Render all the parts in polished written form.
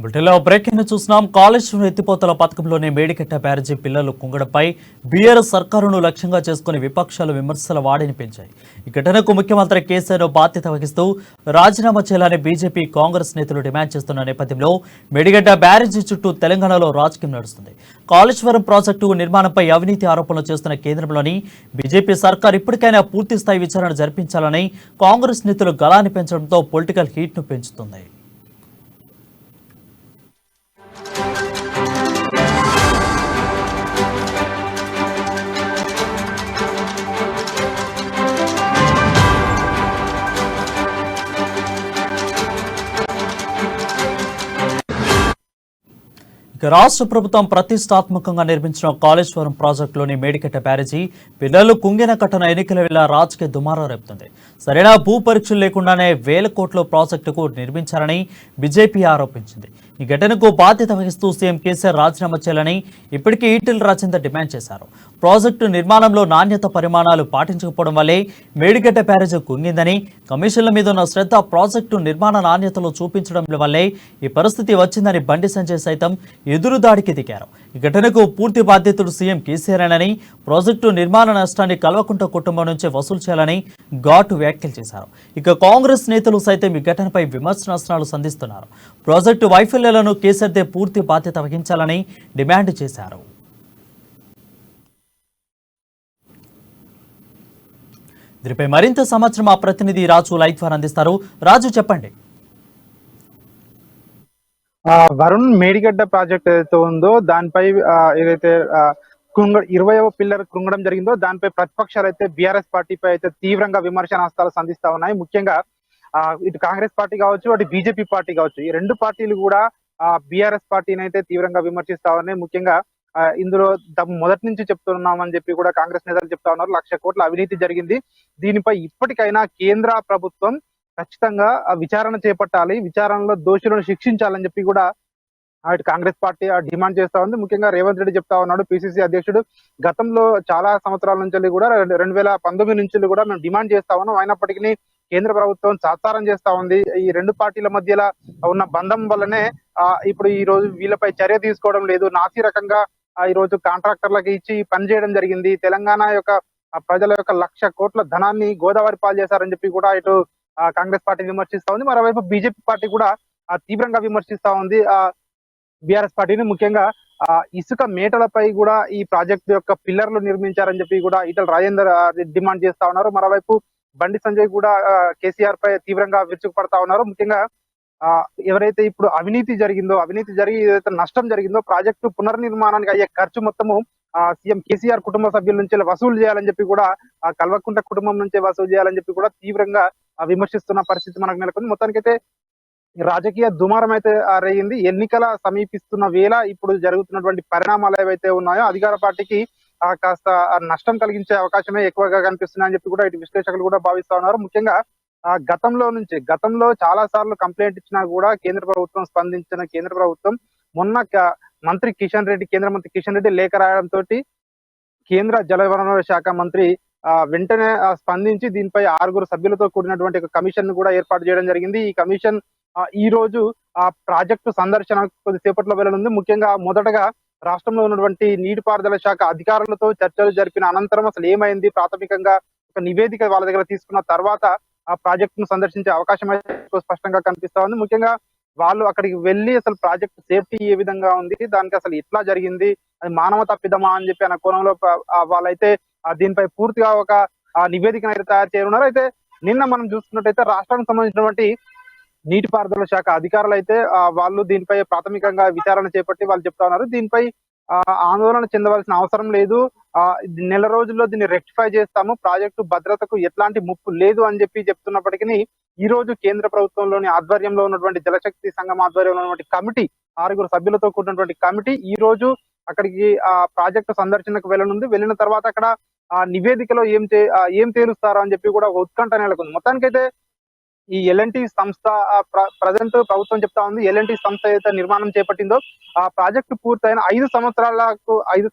బులెటిన్లో బ్రేకింగ్ చూస్తున్నాం. కాళేశ్వరం ఎత్తిపోతల పథకంలోనే మేడికట్ట బ్యారేజీ పిల్లలు కుంగడపై బీఆర్ఎస్ సర్కారును లక్ష్యంగా చేసుకుని విపక్షాలు విమర్శల వాడిని పెంచాయి. ఈ ఘటనకు ముఖ్యమంత్రి కేసీఆర్ బాధ్యత వహిస్తూ రాజీనామా చేయాలని బీజేపీ కాంగ్రెస్ నేతలు డిమాండ్ చేస్తున్న నేపథ్యంలో మేడిగడ్డ బ్యారేజీ చుట్టూ తెలంగాణలో రాజకీయం నడుస్తుంది. కాళేశ్వరం ప్రాజెక్టు నిర్మాణంపై అవినీతి ఆరోపణలు చేస్తున్న కేంద్రంలోని బీజేపీ సర్కార్ ఇప్పటికైనా పూర్తి స్థాయి విచారణ జరిపించాలని కాంగ్రెస్ నేతలు గళాన్ని పెంచడంతో పొలిటికల్ హీట్ను పెంచుతుంది. రాష్ట్ర ప్రభుత్వం ప్రతిష్టాత్మకంగా నిర్మించిన కాళేశ్వరం ప్రాజెక్టులోని మేడికట్ట బ్యారేజీ పిల్లలు కుంగిన ఘటన ఎన్నికల వేళ రాజకీయ దుమారా రేపుతుంది. సరైన భూ పరీక్షలు లేకుండానే వేల కోట్ల ప్రాజెక్టుకు నిర్మించారని బీజేపీ ఆరోపించింది. ఈ ఘటనకు బాధ్యత వహిస్తూ సీఎం కేసీఆర్ రాజీనామా చేయాలని ఇప్పటికీ ఈటెల రాజేందర్ డిమాండ్ చేశారు. ప్రాజెక్టు నిర్మాణంలో నాణ్యత పరిమాణాలు పాటించకపోవడం వల్లే మేడిగడ్డ బ్యారేజీ కుంగిందని, కమిషన్ల మీద ఉన్న శ్రద్ధ ప్రాజెక్టు నిర్మాణ నాణ్యతలో చూపించడం వల్లే ఈ పరిస్థితి వచ్చిందని బండి సంజయ్ సైతం ఎదురుదాడికి దిగారు. ఈ ఘటనకు పూర్తి బాధ్యతలు సీఎం కేసీఆర్నని, ప్రాజెక్టు నిర్మాణ నష్టాన్ని కల్వకుంట కుటుంబం నుంచి వసూలు చేయాలని ఘాటు వ్యాఖ్యలు చేశారు. ఇక కాంగ్రెస్ నేతలు సైతం ఈ ఘటనపై విమర్శనాస్త్రాలు సంధిస్తున్నారు. ప్రాజెక్టు వైఫల్యాలను కేసీఆర్దే పూర్తి బాధ్యత వహించాలని డిమాండ్ చేశారు. దీనిపై మరింత సమాచారం మా ప్రతినిధి రాజు లైవ్ ద్వారా అందిస్తారు. రాజు, చెప్పండి. వరుణ్, మేడిగడ్డ ప్రాజెక్ట్ ఏదైతే ఉందో దానిపై ఏదైతే 20వ పిల్లర్ కృంగడం జరిగిందో దానిపై ప్రతిపక్షాలు అయితే బీఆర్ఎస్ పార్టీపై అయితే తీవ్రంగా విమర్శనాస్త్రాలు సంధిస్తా ఉన్నాయి. ముఖ్యంగా ఇటు కాంగ్రెస్ పార్టీ కావచ్చు, అటు బీజేపీ పార్టీ కావచ్చు, ఈ రెండు పార్టీలు కూడా బీఆర్ఎస్ పార్టీని అయితే తీవ్రంగా విమర్శిస్తా ఉన్నాయి. ముఖ్యంగా ఇందులో మొదటి నుంచి చెప్తున్నామని చెప్పి కూడా కాంగ్రెస్ నేతలు చెప్తా ఉన్నారు. 1,00,000 కోట్ల అవినీతి జరిగింది. దీనిపై ఇప్పటికైనా కేంద్ర ప్రభుత్వం ఖచ్చితంగా విచారణ చేపట్టాలి, విచారణలో దోషులను శిక్షించాలని చెప్పి కూడా అటు కాంగ్రెస్ పార్టీ డిమాండ్ చేస్తా ఉంది. ముఖ్యంగా రేవంత్ రెడ్డి చెప్తా ఉన్నాడు, పిసిసి అధ్యక్షుడు, గతంలో చాలా సంవత్సరాల నుంచి కూడా 2019 నుంచి కూడా మేము డిమాండ్ చేస్తా ఉన్నాం. అయినప్పటికీ కేంద్ర ప్రభుత్వం తాత్సారం చేస్తా ఉంది. ఈ రెండు పార్టీల మధ్యలో ఉన్న బంధం వల్లనే ఇప్పుడు ఈ రోజు వీళ్ళపై చర్య తీసుకోవడం లేదు. నాసి రకంగా ఈ రోజు కాంట్రాక్టర్లకు ఇచ్చి పని చేయడం జరిగింది. తెలంగాణ యొక్క ప్రజల యొక్క 1,00,000 కోట్ల ధనాన్ని గోదావరి పాలు చేశారని చెప్పి కూడా ఇటు కాంగ్రెస్ పార్టీ విమర్శిస్తా ఉంది. మరోవైపు బీజేపీ పార్టీ కూడా తీవ్రంగా విమర్శిస్తా ఉంది బీఆర్ఎస్ పార్టీని. ముఖ్యంగా ఇసుక మేటలపై కూడా ఈ ప్రాజెక్టు యొక్క పిల్లర్లు నిర్మించారని చెప్పి కూడా ఈటెల రాజేందర్ డిమాండ్ చేస్తా ఉన్నారు. మరోవైపు బండి సంజయ్ కూడా కేసీఆర్ పై తీవ్రంగా విరుచుకుపడతా ఉన్నారు. ముఖ్యంగా ఎవరైతే ఇప్పుడు అవినీతి జరిగి ఏదైతే నష్టం జరిగిందో ప్రాజెక్టు పునర్నిర్మాణానికి అయ్యే ఖర్చు మొత్తము సీఎం కేసీఆర్ కుటుంబ సభ్యుల నుంచి వసూలు చేయాలని చెప్పి కూడా కల్వకుంట కుటుంబం నుంచే వసూలు చేయాలని చెప్పి కూడా తీవ్రంగా విమర్శిస్తున్న పరిస్థితి మనకు నెలకొంది. మొత్తానికైతే రాజకీయ దుమారం అయితే రేగింది. ఎన్నికల సమీపిస్తున్న వేళ ఇప్పుడు జరుగుతున్నటువంటి పరిణామాలు ఏవైతే ఉన్నాయో అధికార పార్టీకి కాస్త నష్టం కలిగించే అవకాశమే ఎక్కువగా కనిపిస్తున్నాయని చెప్పి కూడా ఇటు విశ్లేషకులు కూడా భావిస్తా ఉన్నారు. ముఖ్యంగా గతంలో చాలా సార్లు కంప్లైంట్ ఇచ్చినా కూడా కేంద్ర ప్రభుత్వం స్పందించిన కేంద్ర ప్రభుత్వం మొన్న కేంద్ర మంత్రి కిషన్ రెడ్డి లేఖ రాయడంతో కేంద్ర జలవనరుల శాఖ మంత్రి వెంటనే స్పందించి దీనిపై 6 సభ్యులతో కూడినటువంటి ఒక కమిషన్ కూడా ఏర్పాటు చేయడం జరిగింది. ఈ కమిషన్ ఈ రోజు ప్రాజెక్టు సందర్శన కొద్దిసేపట్లో వెళ్ళనుంది. ముఖ్యంగా మొదటగా రాష్ట్రంలో ఉన్నటువంటి నీటిపారుదల శాఖ అధికారులతో చర్చలు జరిపిన అనంతరం అసలు ఏమైంది, ప్రాథమికంగా ఒక నివేదిక వాళ్ళ దగ్గర తీసుకున్న తర్వాత ఆ ప్రాజెక్టును సందర్శించే అవకాశం అయితే స్పష్టంగా కనిపిస్తా ఉంది. ముఖ్యంగా వాళ్ళు అక్కడికి వెళ్ళి అసలు ప్రాజెక్ట్ సేఫ్టీ ఏ విధంగా ఉంది, దానికి అసలు ఎట్లా జరిగింది, అది మానవ తప్పిదమా అని చెప్పి అన్న కోణంలో వాళ్ళైతే దీనిపై పూర్తిగా ఒక నివేదికను అయితే తయారు చేయనున్నారు. అయితే నిన్న మనం చూసుకున్నట్టయితే రాష్ట్రానికి సంబంధించినటువంటి నీటిపారుదల శాఖ అధికారులు అయితే వాళ్ళు దీనిపై ప్రాథమికంగా విచారణ చేపట్టి వాళ్ళు చెప్తా ఉన్నారు. దీనిపై ఆందోళన చెందవలసిన అవసరం లేదు, నెల రోజుల్లో దీన్ని రెక్టిఫై చేస్తాము, ప్రాజెక్టు భద్రతకు ఎట్లాంటి ముప్పు లేదు అని చెప్పి చెప్తున్నప్పటికీ ఈ రోజు కేంద్ర ప్రభుత్వంలోని ఆధ్వర్యంలో ఉన్నటువంటి జలశక్తి సంఘం ఆధ్వర్యంలో ఉన్నటువంటి కమిటీ 6 సభ్యులతో కూడినటువంటి కమిటీ ఈ రోజు అక్కడికి ప్రాజెక్టు సందర్శనకు వెళ్ళనుంది. వెళ్ళిన తర్వాత అక్కడ నివేదికలో ఏం తేలుస్తారో అని చెప్పి కూడా ఉత్కంఠ నెలకొంది. మొత్తానికైతే ఈ ఎల్ఎన్టీ సంస్థ ప్రజెంట్ ప్రభుత్వం చెప్తా ఉంది, ఎల్ఎన్టీ సంస్థ అయితే నిర్మాణం చేపట్టిందో ఆ ప్రాజెక్టు పూర్తయిన 5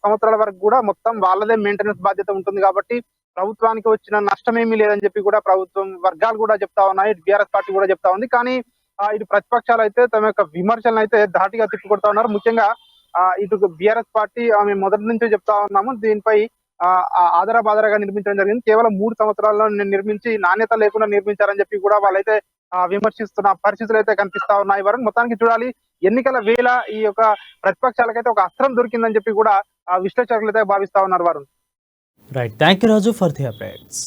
సంవత్సరాల వరకు కూడా మొత్తం వాళ్ళదే మెయింటెనెన్స్ బాధ్యత ఉంటుంది. కాబట్టి ప్రభుత్వానికి వచ్చిన నష్టమేమీ లేదని చెప్పి కూడా ప్రభుత్వం వర్గాలు కూడా చెప్తా ఉన్నాయి, బీఆర్ఎస్ పార్టీ కూడా చెప్తా ఉంది. కానీ ఇటు ప్రతిపక్షాలు అయితే తమ యొక్క విమర్శలను అయితే ధాటిగా తిప్పికొడతా ఉన్నారు. ముఖ్యంగా ఇటు బీఆర్ఎస్ పార్టీ మేము మొదటి నుంచి చెప్తా ఉన్నాము, దీనిపై ఆదరబాదరగా నిర్మించడం జరిగింది. కేవలం 3 సంవత్సరాల్లో నిర్మించి నాణ్యత లేకుండా నిర్మించారని చెప్పి కూడా వాళ్ళైతే విమర్శిస్తున్న పరిస్థితులు అయితే కనిపిస్తా ఉన్నాయి. వరుణ్, మొత్తానికి చూడాలి, ఎన్నికల వేళ ఈ యొక్క ప్రతిపక్షాలకైతే ఒక అస్త్రం దొరికిందని చెప్పి కూడా విశ్లేషకులు అయితే భావిస్తా ఉన్నారు. Varun, right, thank you Raju for the updates.